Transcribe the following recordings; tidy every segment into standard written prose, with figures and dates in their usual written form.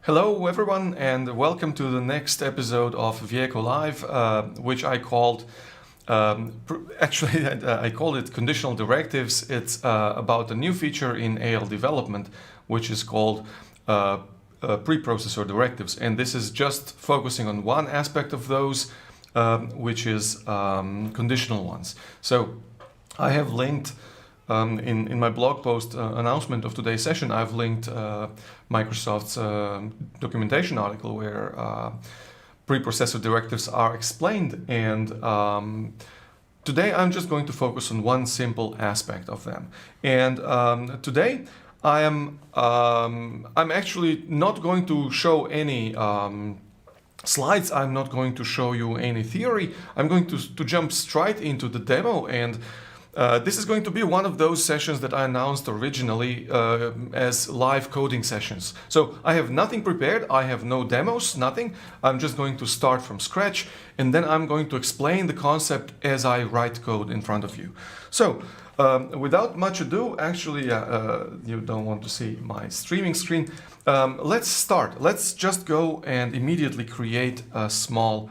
Hello everyone and welcome to the next episode of Vieco Live, which I called, I called it Conditional Directives. It's about a new feature in AL development, which is called preprocessor directives. And this is just focusing on one aspect of those, which is conditional ones. So I have linked in my blog post announcement of today's session, I've linked Microsoft's documentation article where preprocessor directives are explained, and today I'm just going to focus on one simple aspect of them. And today I'm actually not going to show any slides. I'm not going to show you any theory. I'm going to jump straight into the demo, and this is going to be one of those sessions that I announced originally as live coding sessions. So I have nothing prepared, I have no demos, nothing. I'm just going to start from scratch, and then I'm going to explain the concept as I write code in front of you. So without much ado, actually you don't want to see my streaming screen. Let's start. Let's just go and immediately create a small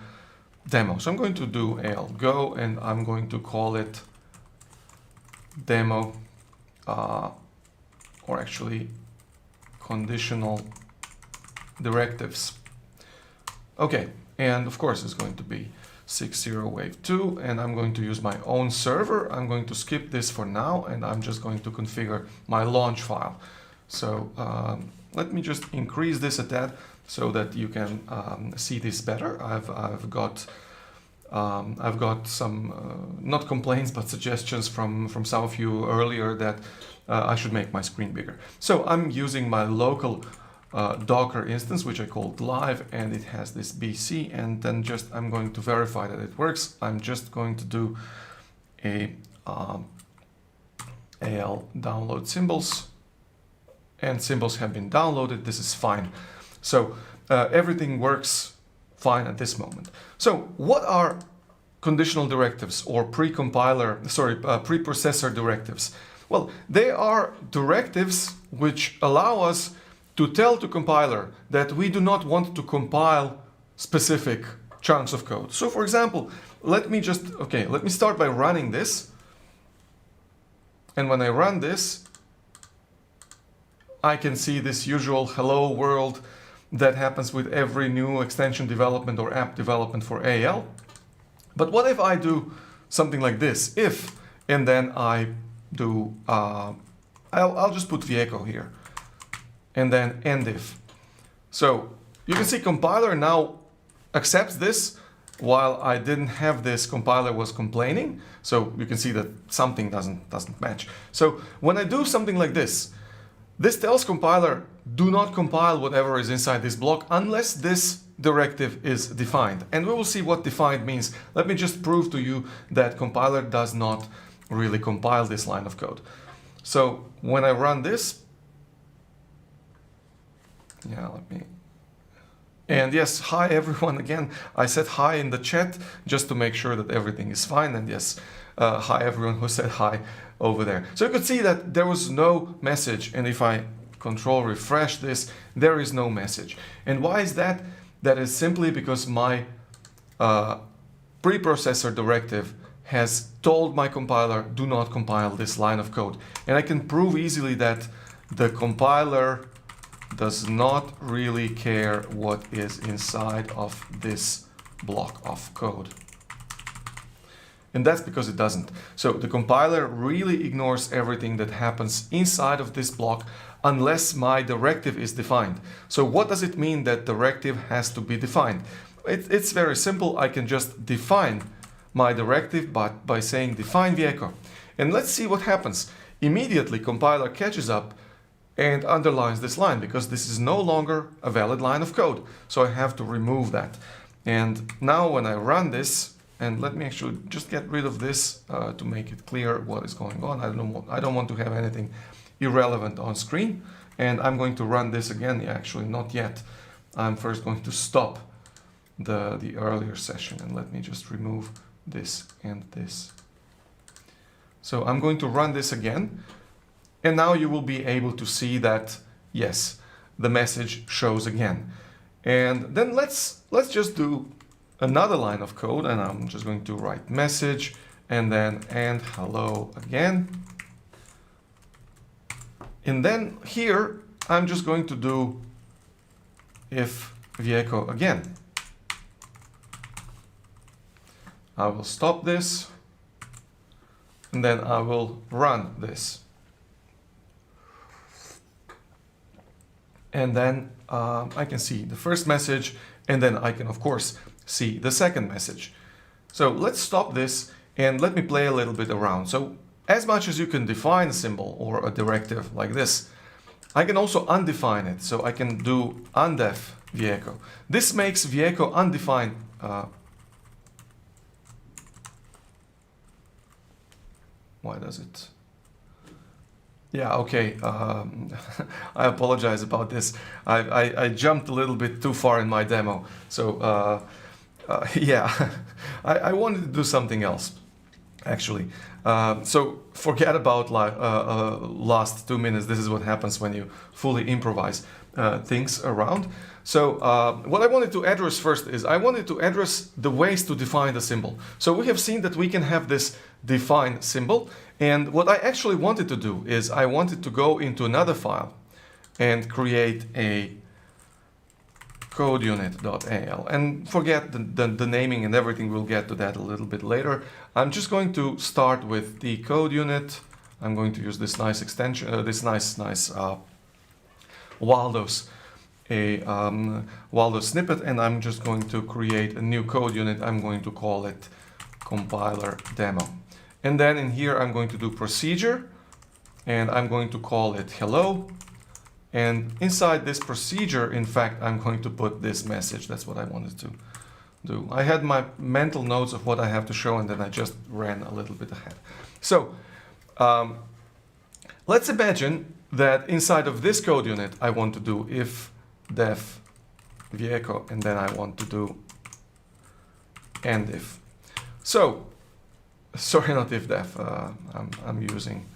demo. So I'm going to do go, and I'm going to call it demo, or actually conditional directives. Okay, and of course it's going to be 60 wave 2, and I'm going to use my own server. I'm going to skip this for now, and I'm just going to configure my launch file. So let me just increase this a tad so that you can see this better. I've got some, not complaints, but suggestions from some of you earlier that I should make my screen bigger. So I'm using my local Docker instance, which I called live, and it has this BC, and then just I'm going to verify that it works. I'm just going to do a AL download symbols, and symbols have been downloaded. This is fine. So everything works fine at this moment. So what are conditional directives or preprocessor directives? Well, they are directives which allow us to tell to compiler that we do not want to compile specific chunks of code. So for example, let me start by running this. And when I run this, I can see this usual hello world that happens with every new extension development or app development for AL. But what if I do something like this? If, and then I do, I'll just put Vieco here, and then end if. So you can see compiler now accepts this. While I didn't have this, compiler was complaining. So you can see that something doesn't match. So when I do something like this, this tells compiler, do not compile whatever is inside this block unless this directive is defined. And we will see what defined means. Let me just prove to you that compiler does not really compile this line of code. So when I run this, and yes, hi everyone again. I said hi in the chat just to make sure that everything is fine. And yes, hi everyone who said hi over there. So you could see that there was no message, and if I control refresh this, there is no message. And why is that? That is simply because my preprocessor directive has told my compiler, do not compile this line of code. And I can prove easily that the compiler does not really care what is inside of this block of code. And that's because it doesn't. So the compiler really ignores everything that happens inside of this block unless my directive is defined. So what does it mean that directive has to be defined? It's very simple. I can just define my directive by saying define Vieco. And let's see what happens. Immediately compiler catches up and underlines this line because this is no longer a valid line of code. So I have to remove that. And now when I run this, and let me actually just get rid of this to make it clear what is going on. I don't want to have anything irrelevant on screen. And I'm going to run this again. Actually, not yet. I'm first going to stop the earlier session, and let me just remove this and this. So I'm going to run this again. And now you will be able to see that, yes, the message shows again. And then let's just do another line of code, and I'm just going to write message and then and hello again. And then here I'm just going to do if Vieco again. I will stop this and then I will run this. And then I can see the first message, and then I can of course see the second message. So let's stop this and let me play a little bit around. So as much as you can define a symbol or a directive like this, I can also undefine it. So I can do undef Vieco. This makes Vieco undefined. Why does it? Yeah, okay. I apologize about this. I jumped a little bit too far in my demo. So yeah, I wanted to do something else, actually. So forget about last 2 minutes. This is what happens when you fully improvise things around. So what I wanted to address first is I wanted to address the ways to define the symbol. So we have seen that we can have this define symbol. And what I actually wanted to do is I wanted to go into another file and create a codeunit.al, and forget the naming and everything. We'll get to that a little bit later. I'm just going to start with the code unit. I'm going to use this nice extension, this nice Waldo's Waldo snippet, and I'm just going to create a new code unit. I'm going to call it compiler demo. And then in here, I'm going to do procedure, and I'm going to call it hello. And inside this procedure, in fact, I'm going to put this message. That's what I wanted to do. I had my mental notes of what I have to show, and then I just ran a little bit ahead. So let's imagine that inside of this code unit, I want to do if def Vieco, and then I want to do end if. So, sorry, not if def, I'm using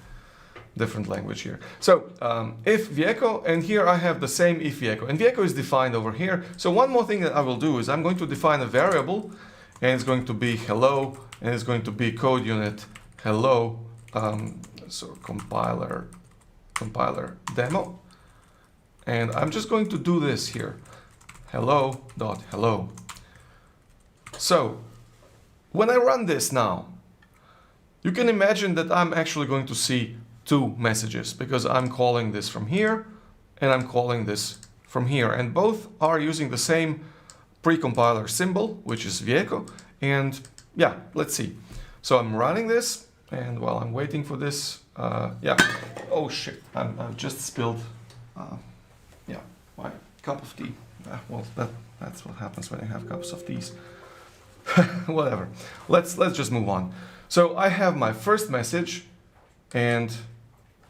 different language here. So if Vieco, and here I have the same if Vieco, and Vieco is defined over here. So one more thing that I will do is I'm going to define a variable, and it's going to be hello, and it's going to be code unit hello, so compiler demo. And I'm just going to do this here, hello.hello. So when I run this now, you can imagine that I'm actually going to see two messages, because I'm calling this from here and I'm calling this from here, and both are using the same pre-compiler symbol, which is Vieco. And yeah, let's see. So I'm running this, and while I'm waiting for this, yeah, oh shit, I've just spilled yeah, my cup of tea. Well, that's what happens when I have cups of teas. Whatever, let's just move on. So I have my first message, and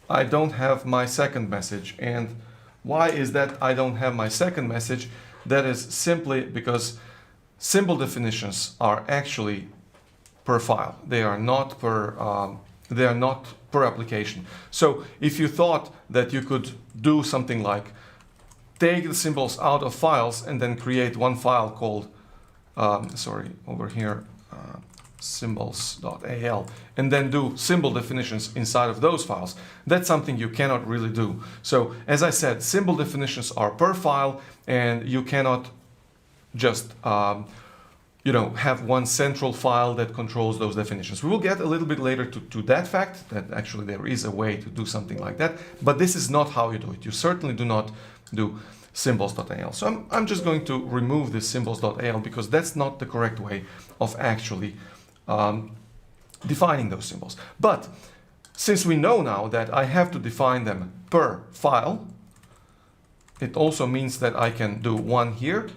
I don't have my second message. And why is that I don't have my second message? That is simply because symbol definitions are actually per file. They are not per application. So if you thought that you could do something like take the symbols out of files and then create one file called, sorry, over here, symbols.al, and then do symbol definitions inside of those files, that's something you cannot really do. So as I said, symbol definitions are per file, and you cannot just you know, have one central file that controls those definitions. We will get a little bit later to that fact, that actually there is a way to do something like that, but this is not how you do it. You certainly do not do symbols.al. So I'm just going to remove this symbols.al, because that's not the correct way of actually defining those symbols. But since we know now that I have to define them per file, it also means that I can do one here,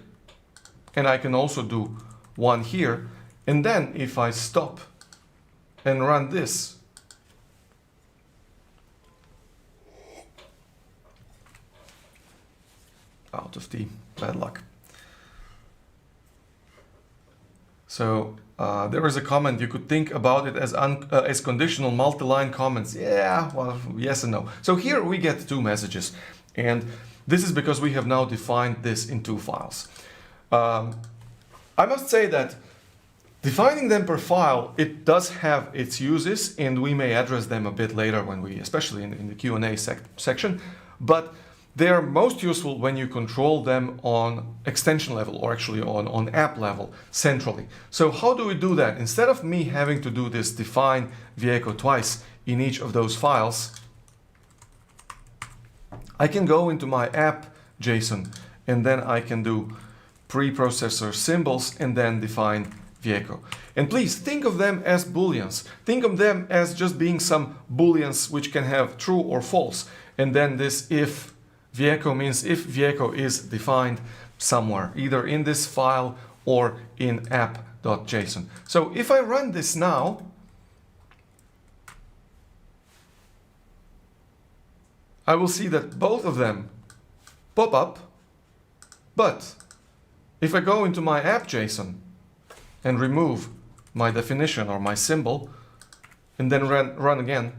and I can also do one here. And then if I stop and run this, out of tea, bad luck. So there is a comment, you could think about it as conditional multi-line comments. Yeah, well, yes and no. So here we get two messages, and This is because we have now defined this in two files. I must say that defining them per file, it does have its uses, and we may address them a bit later when we, especially in the Q&A section, but they are most useful when you control them on extension level, or actually on app level centrally. So how do we do that? Instead of me having to do this define Vieco twice in each of those files, I can go into my app JSON, and then I can do preprocessor symbols and then define Vieco. And please think of them as booleans. Think of them as just being some booleans which can have true or false. And then this if Vieco means if Vieco is defined somewhere, either in this file or in app.json. So if I run this now, I will see that both of them pop up, but if I go into my app.json and remove my definition or my symbol and then run again,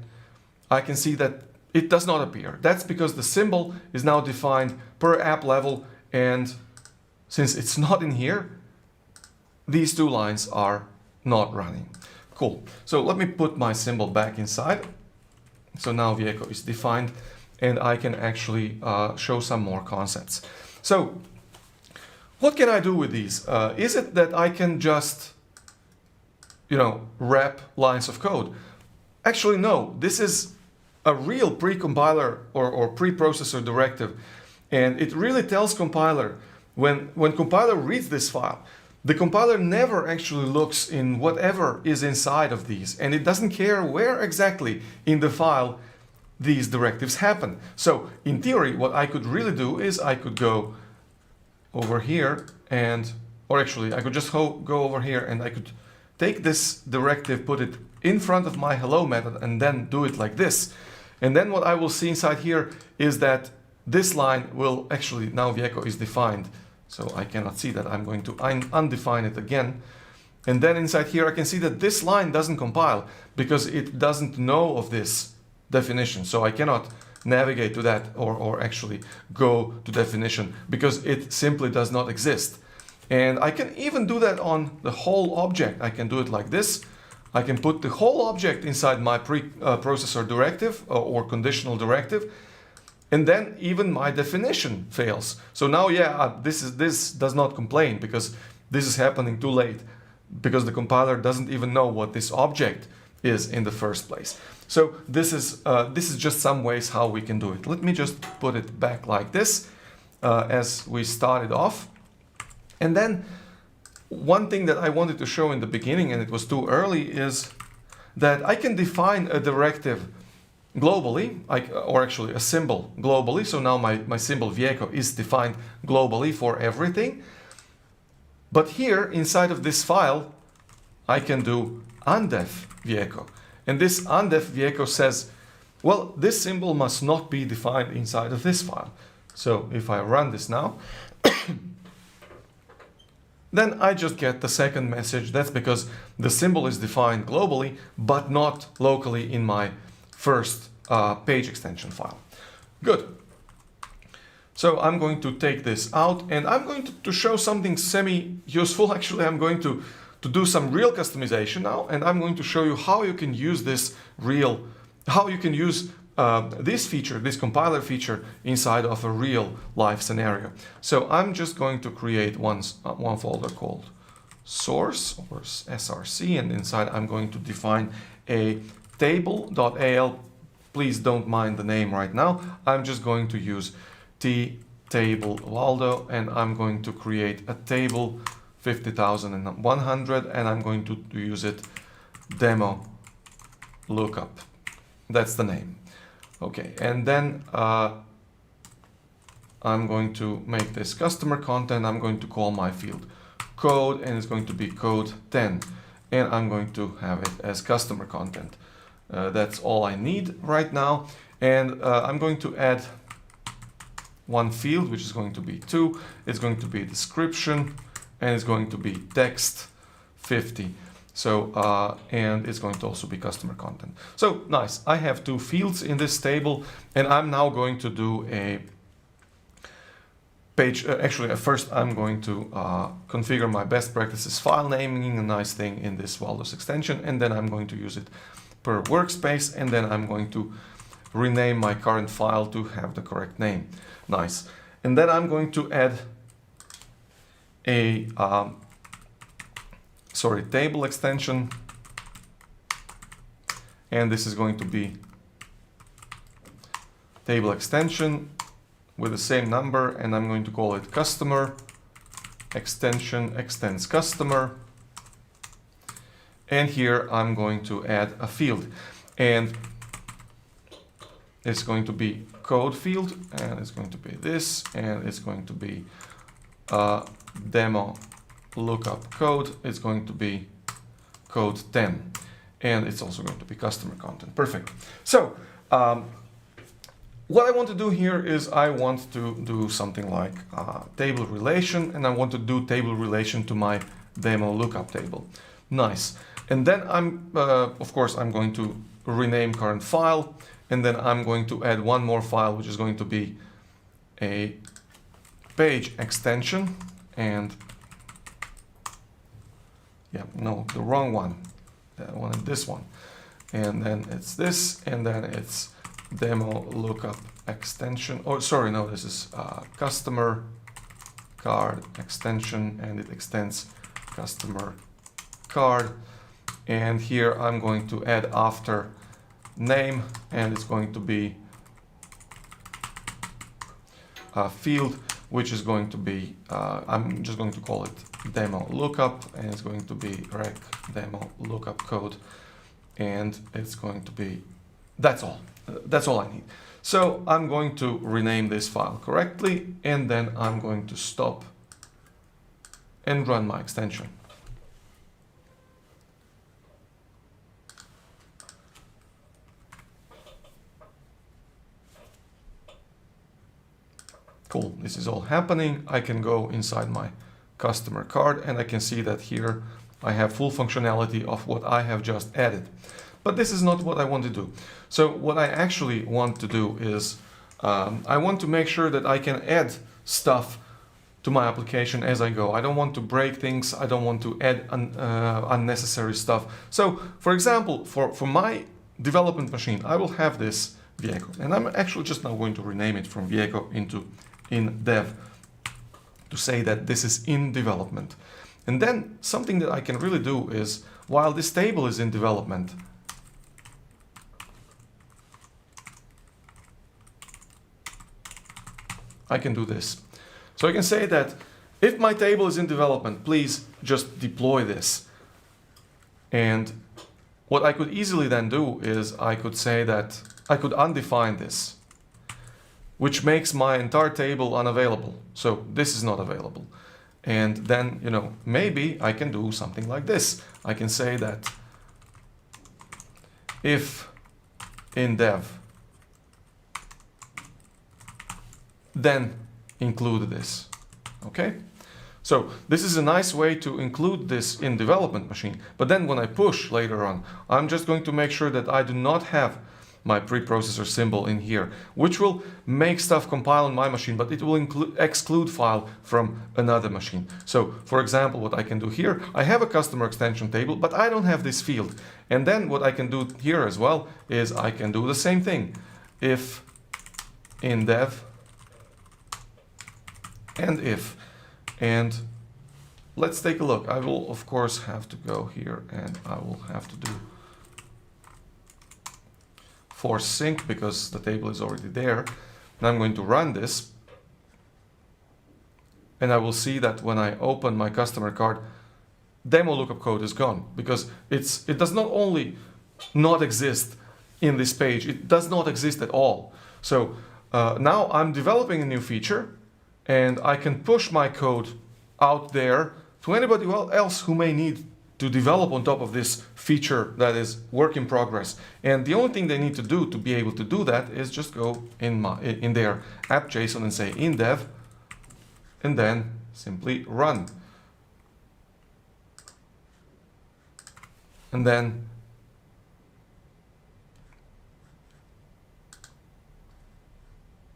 I can see that it does not appear. That's because the symbol is now defined per app level, and since it's not in here, these two lines are not running. Cool. So let me put my symbol back inside. So now Vieco is defined, and I can actually show some more concepts. So what can I do with these? Is it that I can just, wrap lines of code? Actually, no. This is a real pre-compiler or preprocessor directive, and it really tells compiler when compiler reads this file, the compiler never actually looks in whatever is inside of these, and it doesn't care where exactly in the file these directives happen. So in theory, what I could really do is I could go over here or actually I could just go over here and I could take this directive, put it in front of my hello method, and then do it like this. And then what I will see inside here is that this line will actually, now Vieco is defined, so I cannot see that. I'm going to undefine it again. And then inside here I can see that this line doesn't compile because it doesn't know of this definition. So I cannot navigate to that or actually go to definition because it simply does not exist. And I can even do that on the whole object. I can do it like this. I can put the whole object inside my preprocessor directive or conditional directive, and then even my definition fails. So now, this does not complain because this is happening too late, because the compiler doesn't even know what this object is in the first place. So this is just some ways how we can do it. Let me just put it back like this as we started off. And then one thing that I wanted to show in the beginning, and it was too early, is that I can define a directive globally, or actually a symbol globally. So now my symbol Vieco is defined globally for everything. But here inside of this file, I can do undef Vieco. And this undef Vieco says, well, this symbol must not be defined inside of this file. So if I run this now, then I just get the second message. That's because the symbol is defined globally, but not locally in my first page extension file. Good. So I'm going to take this out, and I'm going to show something semi-useful. Actually, I'm going to do some real customization now, and I'm going to show you how you can use this this feature, this compiler feature, inside of a real life scenario. So I'm just going to create one folder called source or src, and inside I'm going to define a table.al. Please don't mind the name right now. I'm just going to use table Waldo, and I'm going to create a table 50,100, and I'm going to use it demo lookup. That's the name. Okay, and then I'm going to make this customer content. I'm going to call my field code, and it's going to be code 10, and I'm going to have it as customer content. That's all I need right now, and I'm going to add one field, which is going to be 2. It's going to be description, and it's going to be text 50. So, and it's going to also be customer content. So nice, I have 2 fields in this table, and I'm now going to do page. Actually, at first I'm going to configure my best practices file naming, a nice thing in this Waldos extension, and then I'm going to use it per workspace, and then I'm going to rename my current file to have the correct name. Nice. And then I'm going to add a table extension, and this is going to be table extension with the same number, and I'm going to call it customer extension extends customer. And here I'm going to add a field, and it's going to be code field, and it's going to be this, and it's going to be demo lookup code. It's going to be code 10, and it's also going to be customer content. Perfect. So what I want to do here is I want to do something like table relation, and I want to do table relation to my demo lookup table. Nice. And then of course, I'm going to rename current file, and then I'm going to add one more file, which is going to be a page extension, and yeah, no, the wrong one. I wanted this one. And then it's this, and then it's demo lookup extension. Oh, sorry, no, this is customer card extension, and it extends customer card. And here I'm going to add after name, and it's going to be a field, which is going to be, I'm just going to call it demo lookup, and it's going to be rec demo lookup code, and it's going to be, that's all I need. So I'm going to rename this file correctly, and then I'm going to stop and run my extension. Cool, this is all happening. I can go inside my customer card, and I can see that here I have full functionality of what I have just added. But this is not what I want to do. So what I actually want to do is I want to make sure that I can add stuff to my application as I go. I don't want to break things. I don't want to add unnecessary stuff. So for example, for my development machine, I will have this vehicle, and I'm actually just now going to rename it from vehicle into in dev to say that this is in development. And then something that I can really do is, while this table is in development, I can do this. So I can say that if my table is in development, please just deploy this. And what I could easily then do is I could say that I could undefine this, which makes my entire table unavailable. So this is not available. And then, you know, maybe I can do something like this. I can say that if in dev, then include this. Okay? So this is a nice way to include this in development machine. But then when I push later on, I'm just going to make sure that I do not have my preprocessor symbol in here, which will make stuff compile on my machine, but it will exclude file from another machine. So for example, what I can do here, I have a customer extension table, but I don't have this field. And then what I can do here as well is I can do the same thing. If in dev and if, and let's take a look. I will of course have to go here, and I will have to do force sync because the table is already there. And I'm going to run this, and I will see that when I open my customer card, demo lookup code is gone, because it does not only not exist in this page, it does not exist at all. So now I'm developing a new feature, and I can push my code out there to anybody else who may need to develop on top of this feature that is work in progress. And the only thing they need to do to be able to do that is just go in their app.json and say in dev, and then simply run. And then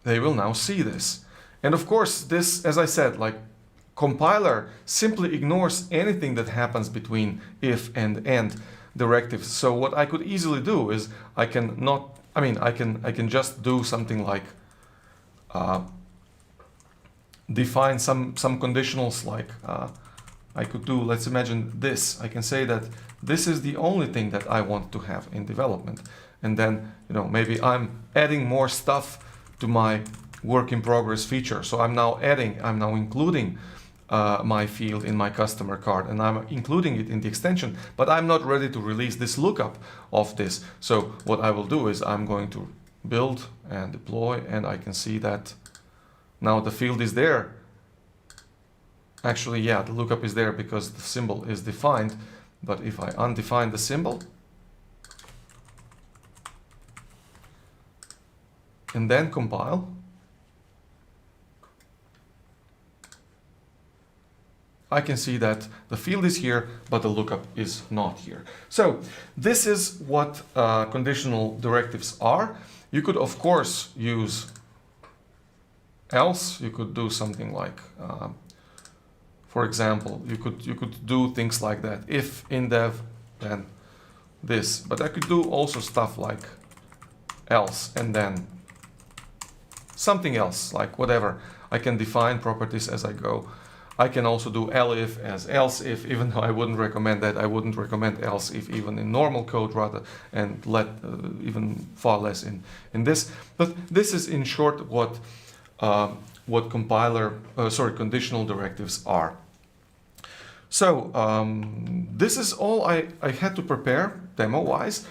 they will now see this. And of course, this, as I said, like compiler simply ignores anything that happens between if and end directives. So what I could easily do is I can just do something like define some conditionals, like I could do, let's imagine this. I can say that this is the only thing that I want to have in development. And then, maybe I'm adding more stuff to my work in progress feature. So I'm now including my field in my customer card, and I'm including it in the extension, but I'm not ready to release this lookup of this. So what I will do is I'm going to build and deploy, and I can see that now the field is there. Actually, yeah, the lookup is there because the symbol is defined, but if I undefine the symbol and then compile, I can see that the field is here, but the lookup is not here. So this is what conditional directives are. You could, of course, use else. You could do something like, for example, you could do things like that. If in dev, then this. But I could do also stuff like else and then something else, like whatever. I can define properties as I go. I can also do elif as else if, even though I wouldn't recommend that. I wouldn't recommend else if even in normal code rather, and even far less in this. But this is in short what conditional directives are. So this is all I had to prepare demo-wise,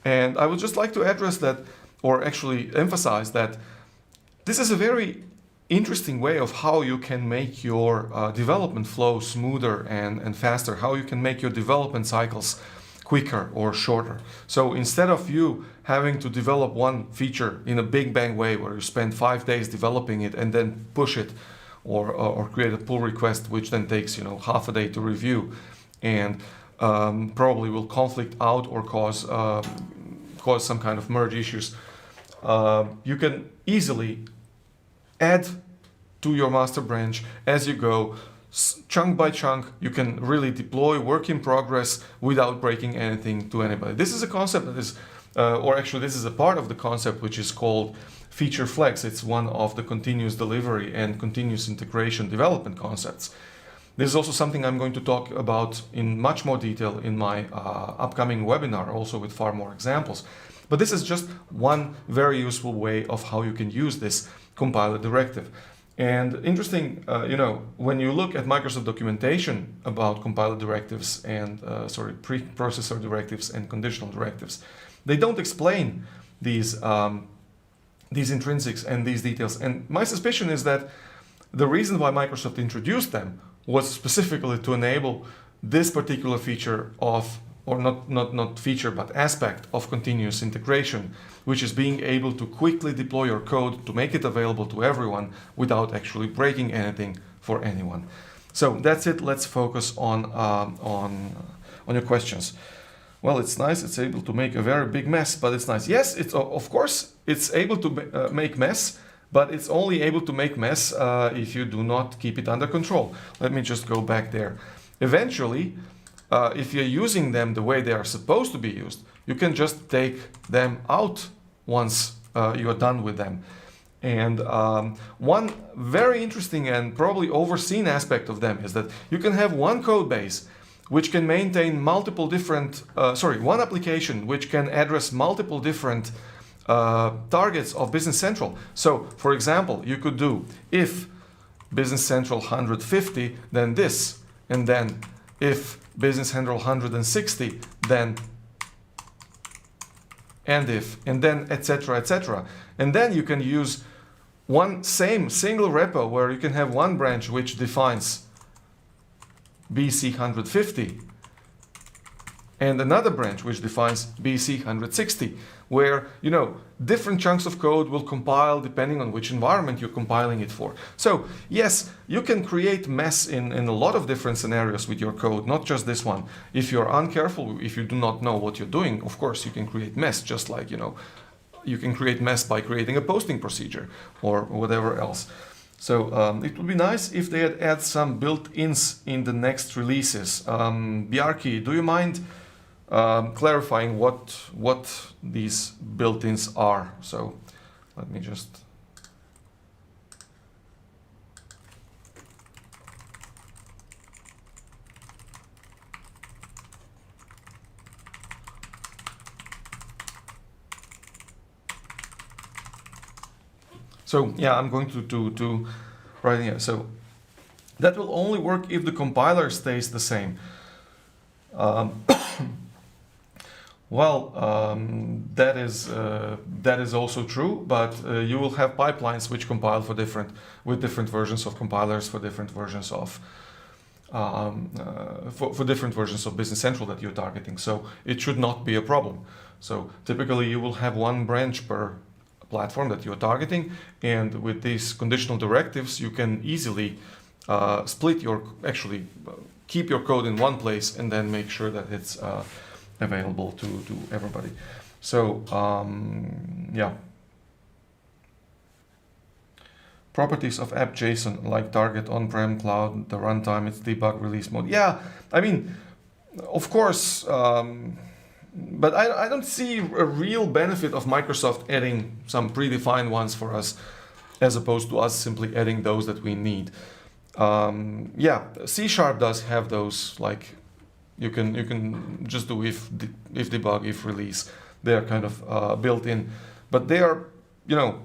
and I would just like to address that, or actually emphasize that this is a very interesting way of how you can make your development flow smoother and faster, how you can make your development cycles quicker or shorter. So instead of you having to develop one feature in a big bang way where you spend 5 days developing it and then push it, or create a pull request which then takes half a day to review and probably will conflict out or cause some kind of merge issues, you can easily add to your master branch as you go, chunk by chunk. You can really deploy work in progress without breaking anything to anybody. This is a concept that is, or actually this is a part of the concept which is called feature flex. It's one of the continuous delivery and continuous integration development concepts. This is also something I'm going to talk about in much more detail in my upcoming webinar, also with far more examples. But this is just one very useful way of how you can use this compiler directive. And interesting, when you look at Microsoft documentation about compiler directives and preprocessor directives and conditional directives, they don't explain these intrinsics and these details. And my suspicion is that the reason why Microsoft introduced them was specifically to enable this particular feature of, or not feature, but aspect of continuous integration, which is being able to quickly deploy your code to make it available to everyone without actually breaking anything for anyone. So that's it. Let's focus on your questions. Well, it's nice. It's able to make a very big mess, but it's nice. Yes, it's of course it's able to make mess, but it's only able to make mess if you do not keep it under control. Let me just go back there. Eventually, if you're using them the way they are supposed to be used, you can just take them out once you are done with them. And one very interesting and probably overseen aspect of them is that you can have one code base which can maintain multiple different, one application which can address multiple different targets of Business Central. So, for example, you could do if Business Central 150, then this, and then if Business Central 160, then and if, and then etc, etc. And then you can use one single repo where you can have one branch which defines BC 150 and another branch which defines BC 160, where different chunks of code will compile depending on which environment you're compiling it for. So yes, you can create mess in a lot of different scenarios with your code, not just this one. If you're uncareful, if you do not know what you're doing, of course you can create mess, just like you can create mess by creating a posting procedure or whatever else. So it would be nice if they had add some built-ins in the next releases. Bjarki, do you mind clarifying what these built-ins are? So let me just... So yeah, I'm going to write here. So that will only work if the compiler stays the same. That is also true, but you will have pipelines which compile for with different versions of compilers for different versions of for different versions of Business Central that you're targeting. So it should not be a problem. So typically you will have one branch per platform that you're targeting, and with these conditional directives you can easily keep your code in one place and then make sure that it's available to everybody. So yeah, properties of app.json, like target, on-prem, cloud, the runtime, its debug, release mode. Yeah, I mean, of course, but I don't see a real benefit of Microsoft adding some predefined ones for us, as opposed to us simply adding those that we need. Yeah, C# does have those, like you can just do if debug, if release. They are kind of built in, but they are, you know,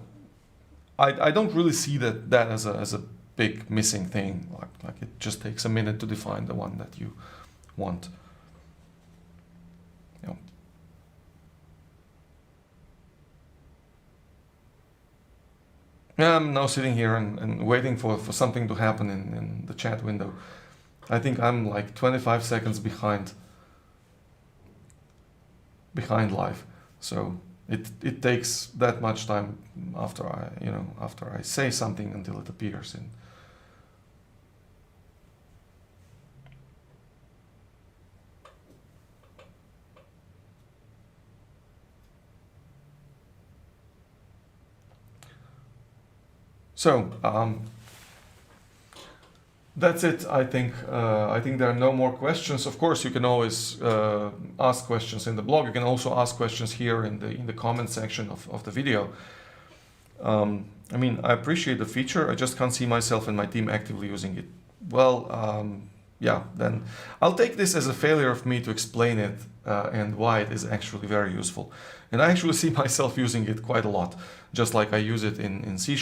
I don't really see that as a big missing thing. Like it just takes a minute to define the one that you want. Yeah, I'm now sitting here and waiting for something to happen in the chat window. I think I'm like 25 seconds behind live. So it takes that much time after I say something until it appears in. So that's it. I think there are no more questions. Of course, you can always ask questions in the blog. You can also ask questions here in the comment section of the video. I mean, I appreciate the feature. I just can't see myself and my team actively using it. Well, yeah, then I'll take this as a failure of me to explain it and why it is actually very useful. And I actually see myself using it quite a lot, just like I use it in C#.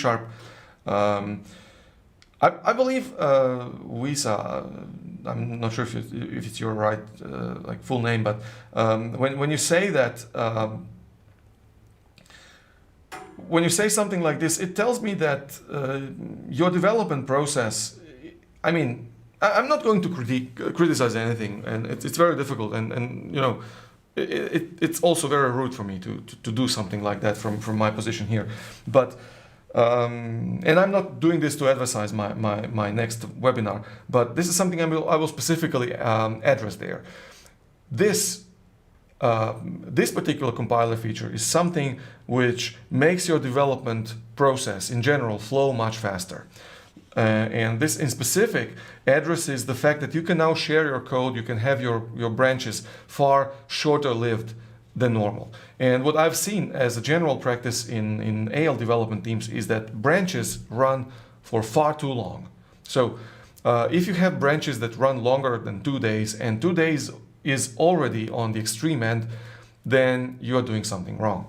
I believe Wisa, I'm not sure if it's your right like full name, but when you say that, when you say something like this, it tells me that your development process, I mean, I'm not going to criticize anything, and it's very difficult, and you know, it's also very rude for me to do something like that from my position here, but. And I'm not doing this to advertise my next webinar, but this is something I will specifically address there. This particular compiler feature is something which makes your development process in general flow much faster. And this in specific addresses the fact that you can now share your code, you can have your branches far shorter lived than normal. And what I've seen as a general practice in AL development teams is that branches run for far too long. So if you have branches that run longer than 2 days, and 2 days is already on the extreme end, then you are doing something wrong.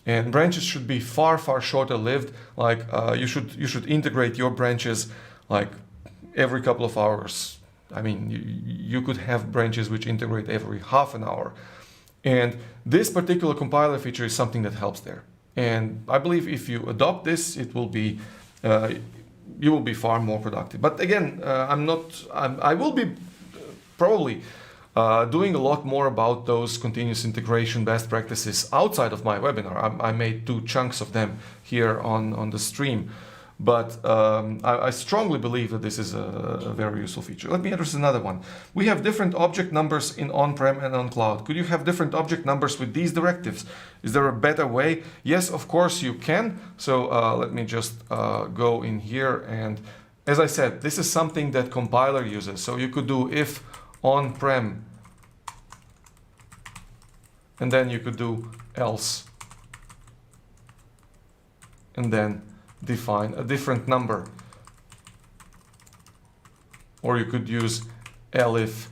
And branches should be far shorter lived. Like you should integrate your branches like every couple of hours. I mean, you could have branches which integrate every half an hour. And this particular compiler feature is something that helps there. And I believe if you adopt this, it will be, you will be far more productive. But again, I will be probably doing a lot more about those continuous integration best practices outside of my webinar. I made 2 chunks of them here on the stream. But I strongly believe that this is a very useful feature. Let me address another one. We have different object numbers in on-prem and on cloud. Could you have different object numbers with these directives? Is there a better way? Yes, of course you can. So let me just go in here, and as I said, this is something that compiler uses. So you could do if on-prem, and then you could do else, and then define a different number. Or you could use elif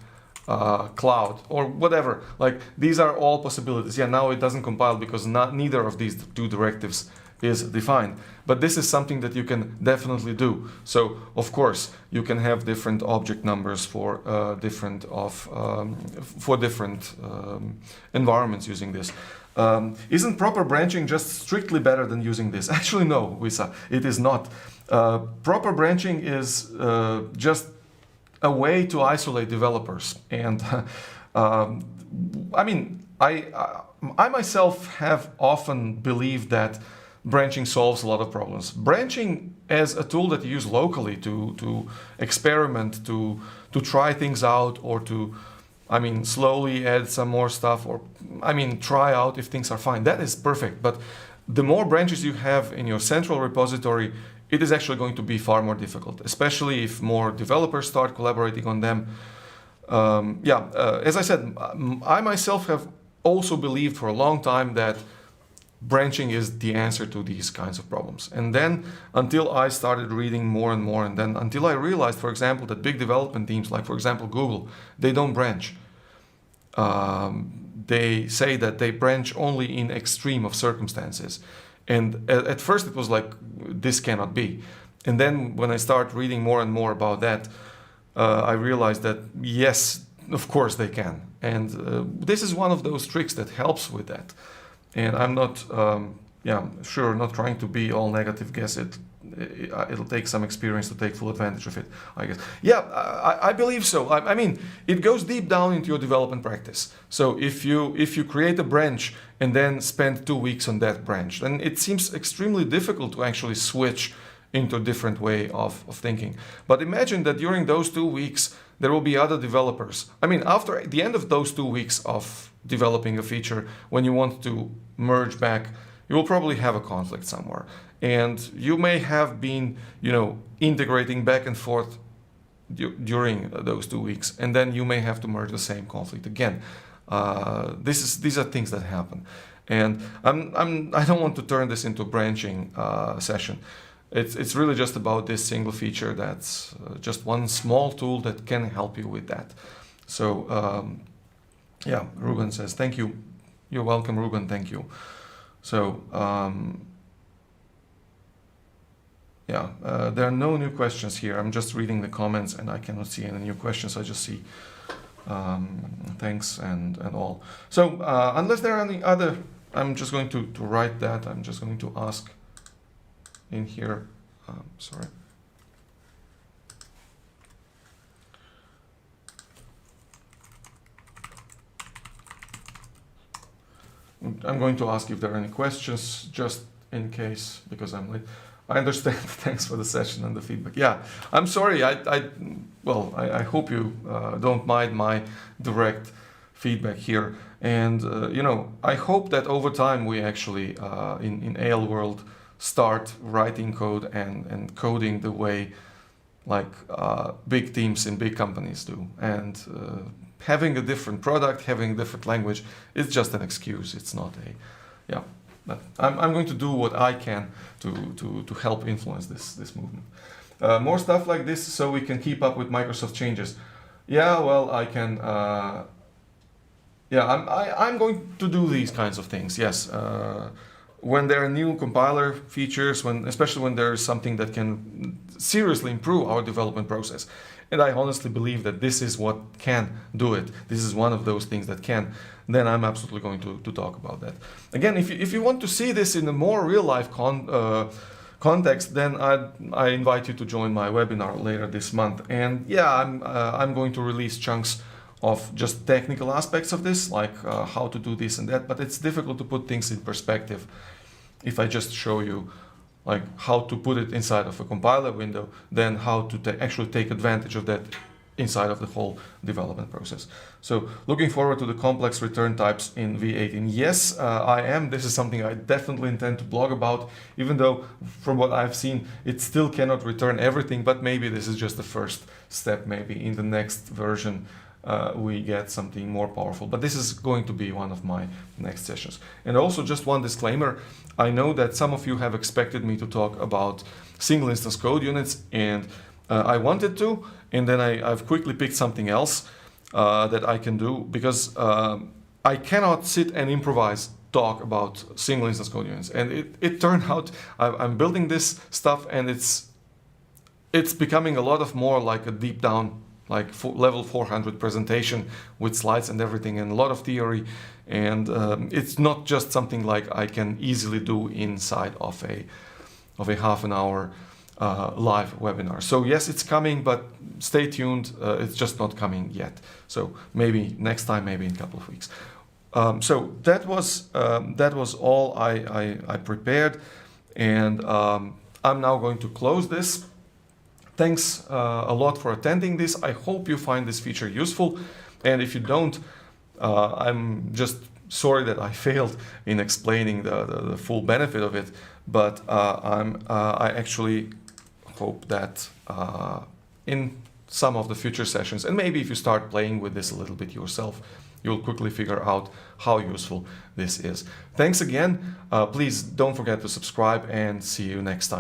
cloud or whatever. Like, these are all possibilities. Yeah, now it doesn't compile because neither of these two directives is defined. But this is something that you can definitely do. So of course you can have different object numbers for different environments using this. Isn't proper branching just strictly better than using this? Actually, no, Wisa, it is not. Proper branching is just a way to isolate developers. And I mean, I myself have often believed that branching solves a lot of problems. Branching as a tool that you use locally to experiment, to try things out, or to, I mean, slowly add some more stuff, or, I mean, try out if things are fine. That is perfect. But the more branches you have in your central repository, it is actually going to be far more difficult, especially if more developers start collaborating on them. As I said, I myself have also believed for a long time that branching is the answer to these kinds of problems. And then until I started reading more and more, and then until I realized, for example, that big development teams, like for example Google, they don't branch. They say that they branch only in extreme of circumstances. And at first it was like, this cannot be. And then when I started reading more and more about that, I realized that yes, of course they can. And this is one of those tricks that helps with that. And I'm not, not trying to be all negative. Guess it'll take some experience to take full advantage of it, I guess. Yeah, I believe so. I mean, it goes deep down into your development practice. So if you create a branch and then spend 2 weeks on that branch, then it seems extremely difficult to actually switch into a different way of thinking. But imagine that during those 2 weeks, there will be other developers. I mean, after the end of those 2 weeks of developing a feature, when you want to merge back, you will probably have a conflict somewhere. And you may have been, integrating back and forth during those 2 weeks, and then you may have to merge the same conflict again. These are things that happen. And I don't want to turn this into a branching session. It's really just about this single feature that's just one small tool that can help you with that. So Ruben says, thank you. You're welcome, Ruben, thank you. So there are no new questions here. I'm just reading the comments and I cannot see any new questions. I just see thanks and all. So unless there are any other, I'm just going to write that. I'm just going to ask in here, sorry. I'm going to ask if there are any questions, just in case, because I'm late. I understand. Thanks for the session and the feedback. Yeah, I'm sorry. I hope you don't mind my direct feedback here. And, I hope that over time we actually, in AL world, start writing code and coding the way like big teams in big companies do. And having a different product, having a different language, it's just an excuse. It's not but I'm going to do what I can to help influence this movement. More stuff like this so we can keep up with Microsoft changes. Yeah, well, I can. I'm going to do these kinds of things. Yes, when there are new compiler features, especially when there is something that can seriously improve our development process. And I honestly believe that this is what can do it. This is one of those things that can. Then I'm absolutely going to talk about that. Again, if you want to see this in a more real-life context, then I invite you to join my webinar later this month. And yeah, I'm going to release chunks of just technical aspects of this, like how to do this and that. But it's difficult to put things in perspective if I just show you like how to put it inside of a compiler window, than how to actually take advantage of that inside of the whole development process. So looking forward to the complex return types in V18. Yes, I am. This is something I definitely intend to blog about, even though from what I've seen, it still cannot return everything, but maybe this is just the first step. Maybe in the next version we get something more powerful, but this is going to be one of my next sessions. And also just one disclaimer, I know that some of you have expected me to talk about single instance code units, and I wanted to, and then I've quickly picked something else that I can do, because I cannot sit and improvise talk about single instance code units. And it turned out I'm building this stuff, and it's becoming a lot of more like a deep down, like level 400 presentation with slides and everything, and a lot of theory. And it's not just something like I can easily do inside of a half an hour live webinar. So yes, it's coming, but stay tuned. It's just not coming yet. So maybe next time, maybe in a couple of weeks. So that was all I prepared, and I'm now going to close this. Thanks a lot for attending this. I hope you find this feature useful, and if you don't, I'm just sorry that I failed in explaining the full benefit of it. But I actually hope that in some of the future sessions, and maybe if you start playing with this a little bit yourself, you'll quickly figure out how useful this is. Thanks again. Please don't forget to subscribe, and see you next time.